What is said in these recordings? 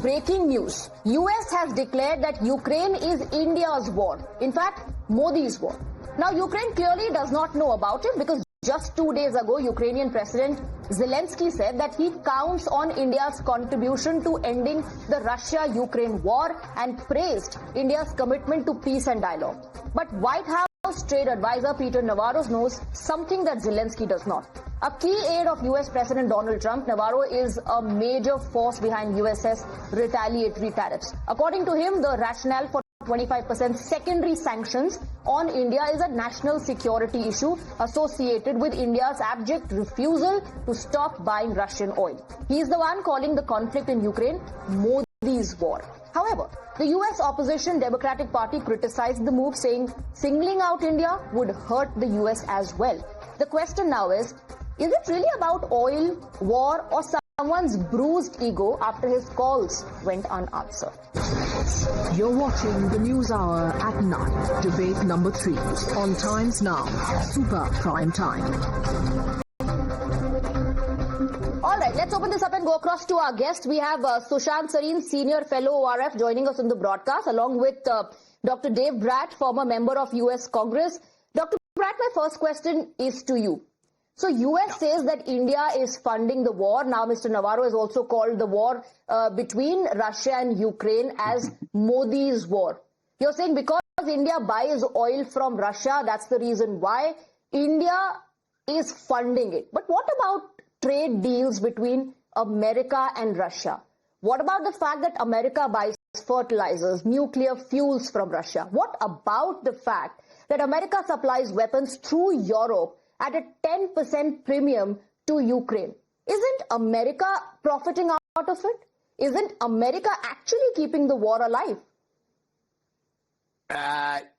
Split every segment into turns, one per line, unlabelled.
breaking news. US has declared that Ukraine is India's war. In fact, Modi's war. Now, Ukraine clearly does not know about it because just 2 days ago, Ukrainian President Zelensky said that he counts on India's contribution to ending the Russia-Ukraine war and praised India's commitment to peace and dialogue. But White House Trade Advisor Peter Navarro knows something that Zelensky does not. A key aide of US President Donald Trump, Navarro is a major force behind US's retaliatory tariffs. According to him, the rationale for 25% secondary sanctions on India is a national security issue associated with India's abject refusal to stop buying Russian oil. He's the one calling the conflict in Ukraine Modi's war. However, the US opposition Democratic Party criticized the move, saying singling out India would hurt the US as well. The question now is it really about oil, war, or someone's bruised ego after his calls went unanswered?
You're watching the News Hour at 9, debate number 3, on Times Now, Super Prime Time.
All right, let's open this up and go across to our guest. We have Sushant Sareen, Senior Fellow ORF, joining us on the broadcast, along with Dr. Dave Bratt, former member of US Congress. Dr. Bratt, my first question is to you. So US says that India is funding the war. Now, Mr. Navarro has also called the war between Russia and Ukraine as Modi's war. You're saying because India buys oil from Russia, that's the reason why India is funding it. But what about trade deals between America and Russia? What about the fact that America buys fertilizers, nuclear fuels from Russia? What about the fact that America supplies weapons through Europe at a 10% premium to Ukraine? Isn't America profiting out of it? Isn't America actually keeping the war alive?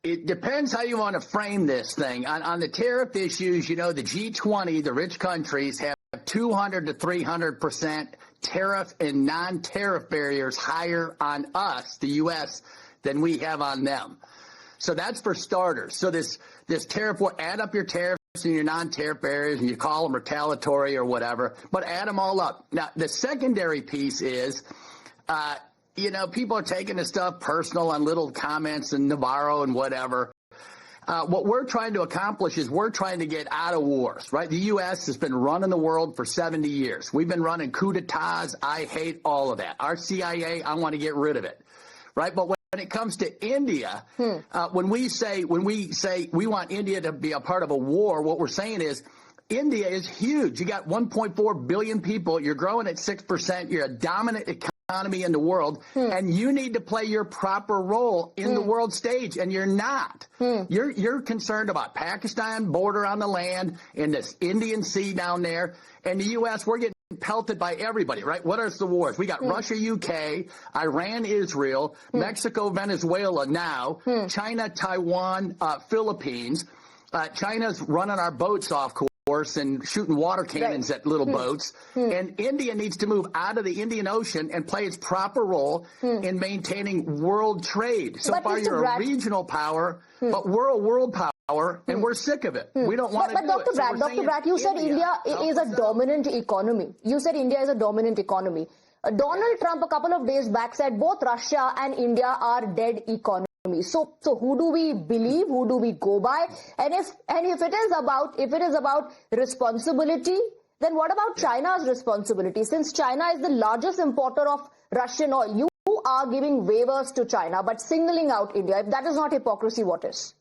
It depends how you want to frame this thing. On the tariff issues, you know, the G20, the rich countries, have 200 to 300% tariff and non-tariff barriers higher on us, the U.S., than we have on them. So that's for starters. So this tariff will add up your tariffs and your non-tariff barriers, and you call them retaliatory or whatever, but add them all up. Now, the secondary piece is, you know, people are taking this stuff personal on little comments and Navarro and whatever. What we're trying to accomplish is we're trying to get out of wars, right? The U.S. has been running the world for 70 years. We've been running coup d'etats. I hate all of that. Our CIA, I want to get rid of it, right? But when it comes to India, when we say we want India to be a part of a war, what we're saying is India is huge. You got 1.4 billion people. You're growing at 6%. You're a dominant economy in the world, and you need to play your proper role in the world stage, and you're not. You're concerned about Pakistan border on the land and this Indian Sea down there, and the U.S. we're getting pelted by everybody, right? What are the wars? We got Russia, UK, Iran, Israel, Mexico, Venezuela now, China, Taiwan, Philippines. China's running our boats off course and shooting water cannons at little boats. And India needs to move out of the Indian Ocean and play its proper role in maintaining world trade. So far, you're a regional power, but we're a world power. And we're sick of it. We don't want to do it.
But Dr. Bratt, you said India is a dominant economy. You said India is a dominant economy. Donald Trump a couple of days back said both Russia and India are dead economies. So who do we believe? Who do we go by? And if it is about responsibility, then what about China's responsibility? Since China is the largest importer of Russian oil, you are giving waivers to China but singling out India. If that is not hypocrisy, what is?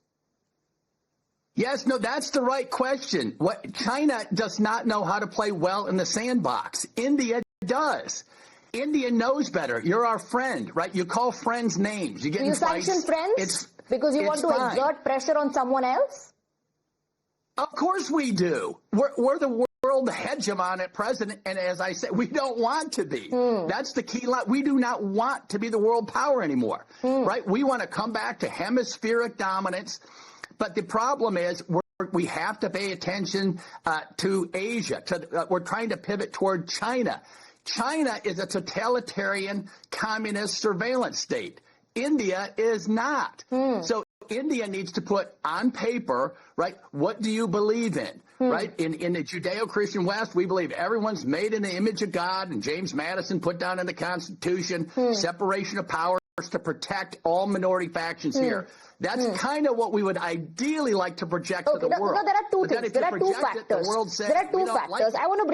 Yes, no, that's the right question. China does not know how to play well in the sandbox. India does. India knows better. You're our friend, right? You call friends names. You get in fights.
Do you sanction friends because you want to exert pressure on someone else?
Of course we do. We're the world hegemon at present, and as I said, we don't want to be. That's the key line. We do not want to be the world power anymore, right? We want to come back to hemispheric dominance. But the problem is we have to pay attention to Asia. We're trying to pivot toward China. China is a totalitarian communist surveillance state. India is not. So India needs to put on paper, right, what do you believe in, right? In the Judeo-Christian West, we believe everyone's made in the image of God, and James Madison put down in the Constitution separation of powers to protect all minority factions here. That's kind of what we would ideally like to project to the world.
No, there are two things. There are two factors. There are two factors. I want to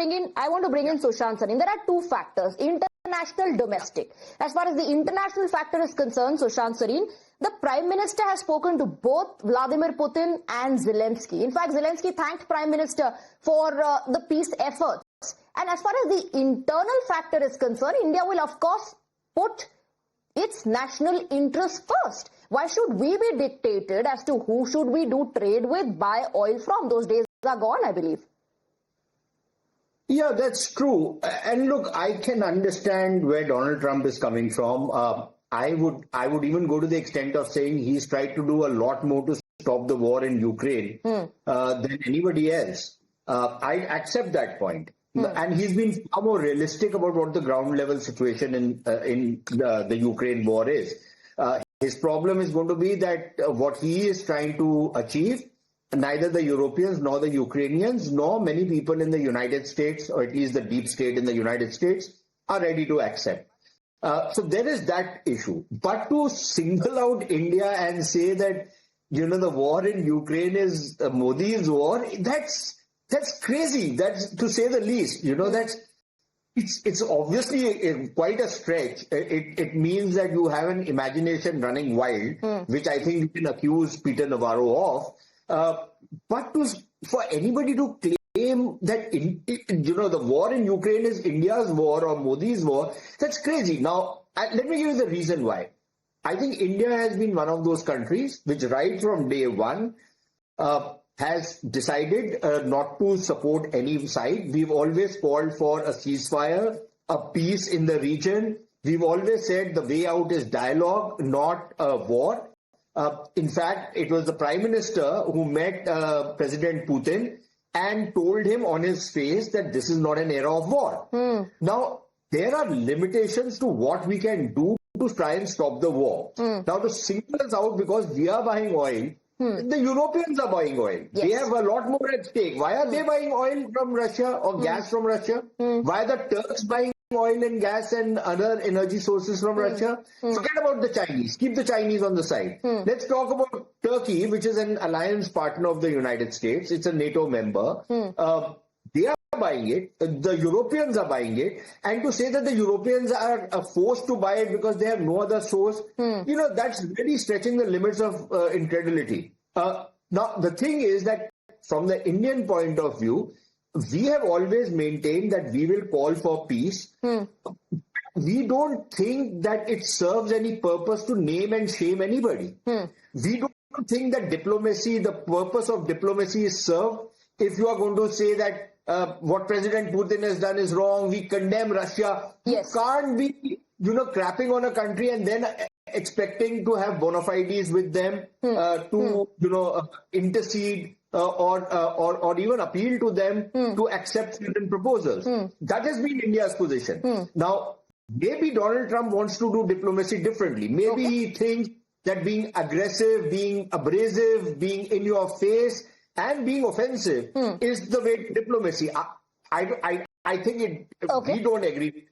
bring in Sushant Sarin. There are two factors: international, domestic. As far as the international factor is concerned, Sushant Sarin, the Prime Minister has spoken to both Vladimir Putin and Zelensky. In fact, Zelensky thanked Prime Minister for the peace efforts. And as far as the internal factor is concerned, India will, of course, put its national interests first. Why should we be dictated as to who should we do trade with, buy oil from? Those days are gone, I believe.
Yeah, that's true. And look, I can understand where Donald Trump is coming from. I would even go to the extent of saying he's tried to do a lot more to stop the war in Ukraine than anybody else. I accept that point. And he's been far more realistic about what the ground level situation in the Ukraine war is. His problem is going to be that what he is trying to achieve, neither the Europeans nor the Ukrainians nor many people in the United States, or at least the deep state in the United States, are ready to accept. So there is that issue. But to single out India and say that, the war in Ukraine is Modi's war, that's crazy. That's, to say the least. It's obviously quite a stretch. It means that you have an imagination running wild, which I think you can accuse Peter Navarro of. But for anybody to claim that the war in Ukraine is India's war or Modi's war, that's crazy. Now, let me give you the reason why. I think India has been one of those countries which right from day one has decided not to support any side. We've always called for a ceasefire, a peace in the region. We've always said the way out is dialogue, not a war. In fact, it was the Prime Minister who met President Putin and told him on his face that this is not an era of war. Now, there are limitations to what we can do to try and stop the war. Now, to single us out because we are buying oil, the Europeans are buying oil. Yes. They have a lot more at stake. Why are they buying oil from Russia or gas from Russia? Why are the Turks buying oil and gas and other energy sources from Russia? Forget about the Chinese. Keep the Chinese on the side. Let's talk about Turkey, which is an alliance partner of the United States. It's a NATO member. They are buying it. The Europeans are buying it. And to say that the Europeans are forced to buy it because they have no other source, that's really stretching the limits of incredulity. Now, the thing is that from the Indian point of view, we have always maintained that we will call for peace. We don't think that it serves any purpose to name and shame anybody. We don't think that the purpose of diplomacy is served if you are going to say that what President Putin has done is wrong, we condemn Russia. Yes. You can't be, crapping on a country and then expecting to have bona fides with them to, intercede or even appeal to them to accept certain proposals. That has been India's position. Now, maybe Donald Trump wants to do diplomacy differently. Maybe he thinks that being aggressive, being abrasive, being in your face, and being offensive is the way to diplomacy. I think we don't agree.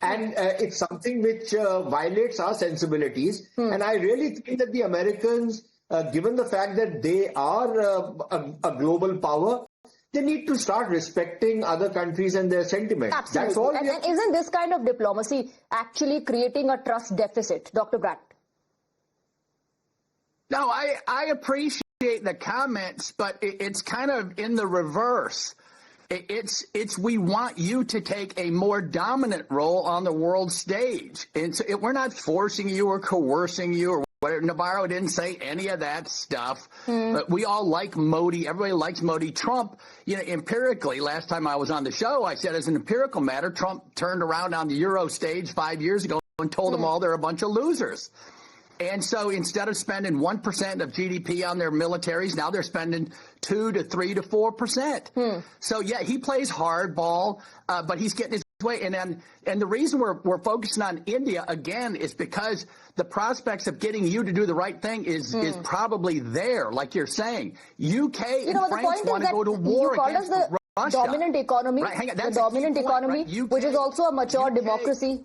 And it's something which violates our sensibilities. And I really think that the Americans, given the fact that they are a global power, they need to start respecting other countries and their sentiments.
Absolutely. That's all. And isn't this kind of diplomacy actually creating a trust deficit, Dr. Bratt?
No, I appreciate the comments, but it's kind of in the reverse. It's we want you to take a more dominant role on the world stage. And so we're not forcing you or coercing you or whatever. Navarro didn't say any of that stuff. But we all like Modi. Everybody likes Modi. Trump, empirically, last time I was on the show, I said as an empirical matter, Trump turned around on the Euro stage 5 years ago and told them all they're a bunch of losers. And so instead of spending 1% of GDP on their militaries, now they're spending 2 to 3 to 4%. So, yeah, he plays hardball, but he's getting his way. And the reason we're focusing on India again is because the prospects of getting you to do the right thing is probably there, like you're saying. UK and France want to go to war against Russia.
Dominant economy,
right,
the dominant economy,
right? UK,
which is also a mature democracy,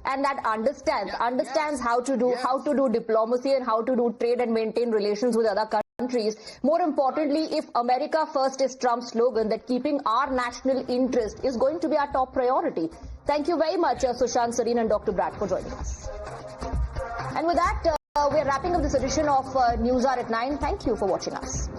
and that understands how to do diplomacy and how to do trade and maintain relations with other countries. More importantly, if America first is Trump's slogan, that keeping our national interest is going to be our top priority. Thank you very much, Sushant Sareen and Dr. Brad, for joining us. And with that, we're wrapping up this edition of Newshour at 9. Thank you for watching us.